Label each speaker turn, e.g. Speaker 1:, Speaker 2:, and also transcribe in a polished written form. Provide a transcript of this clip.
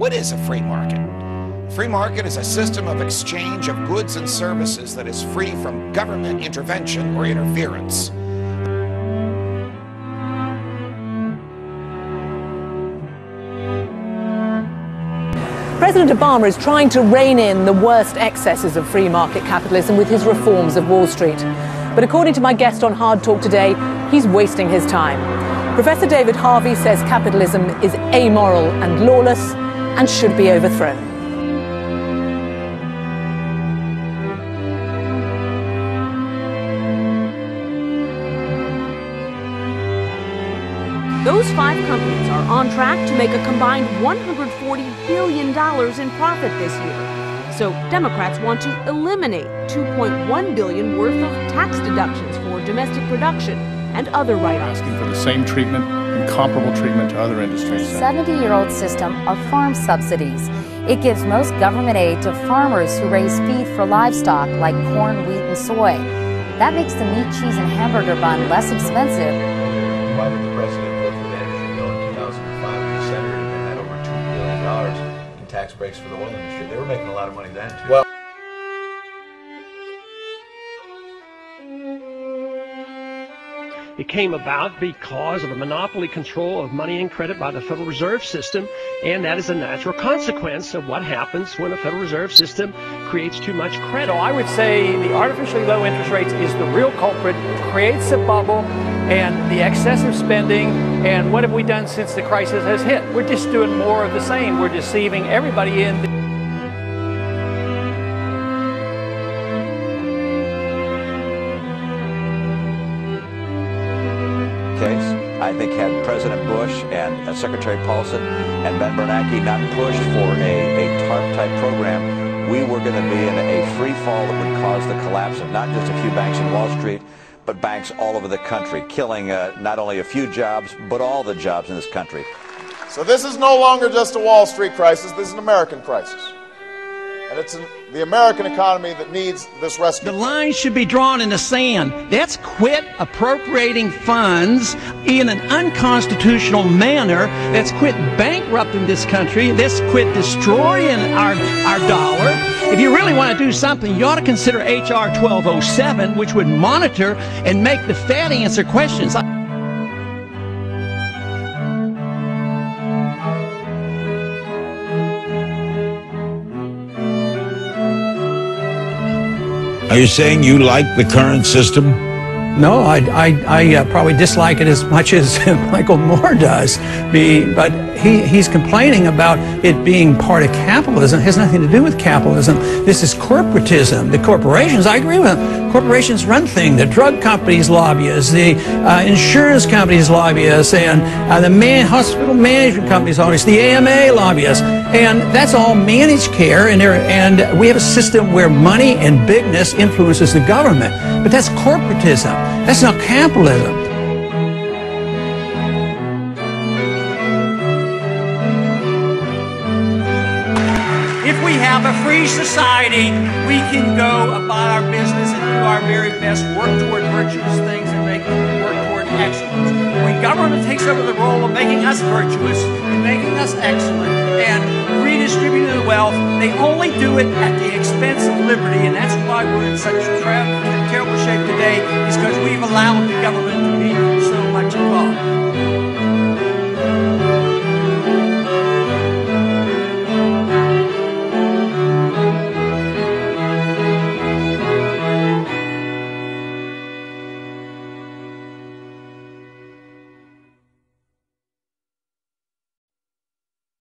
Speaker 1: What is a free market? A free market is a system of exchange of goods and services that is free from government intervention or interference.
Speaker 2: President Obama is trying to rein in the worst excesses of free market capitalism with his reforms of Wall Street. But according to my guest on Hard Talk today, he's wasting his time. Professor David Harvey says capitalism is amoral and lawless and should be overthrown.
Speaker 3: Those 5 companies are on track to make a combined $140 billion in profit this year. So Democrats want to eliminate $2.1 billion worth of tax deductions for domestic production and other write-offs.
Speaker 4: Asking for the same treatment and comparable treatment to other industries.
Speaker 5: A 70-year-old system of farm subsidies. It gives most government aid to farmers who raise feed for livestock like corn, wheat, and soy. That makes the meat, cheese, and hamburger bun less expensive.
Speaker 6: Why did the president put the energy bill in 2005 in the Senate and had over $2 billion in tax breaks for the oil industry? They were making a lot of money then, too. Well,
Speaker 7: it came about because of the monopoly control of money and credit by the Federal Reserve System, and that is a natural consequence of what happens when a Federal Reserve System creates too much credit.
Speaker 8: So I would say the artificially low interest rates is the real culprit. It creates a bubble and the excessive spending. And what have we done since the crisis has hit? We're just doing more of the same. We're deceiving everybody in.
Speaker 9: I think had President Bush and Secretary Paulson and Ben Bernanke not pushed for a TARP-type program, we were going to be in a free fall that would cause the collapse of not just a few banks in Wall Street, but banks all over the country, killing not only a few jobs, but all the jobs in this country.
Speaker 10: So this is no longer just a Wall Street crisis, this is an American crisis. And it's the American economy that needs this rescue.
Speaker 11: The line should be drawn in the sand. Let's quit appropriating funds in an unconstitutional manner. Let's quit bankrupting this country. Let's quit destroying our dollar. If you really want to do something, you ought to consider H.R. 1207, which would monitor and make the Fed answer questions.
Speaker 12: Are you saying you like the current system?
Speaker 13: No, I probably dislike it as much as Michael Moore does. But he's complaining about it being part of capitalism. It has nothing to do with capitalism. This is corporatism. The corporations, I agree with him. Corporations run things. The drug companies lobby us. The insurance companies lobby us. And the hospital management companies lobby us. The AMA lobby us. And that's all managed care. And we have a system where money and bigness influences the government. But that's corporatism. That's not capitalism.
Speaker 11: If we have a free society, we can go about our business and do our very best, work toward virtuous things and work toward excellence. When government takes over the role of making us virtuous and making us excellent and redistributing the wealth, they only do it at the expense of liberty, and that's why we're in such terrible shape today, is because we've allowed the government to be so much involved.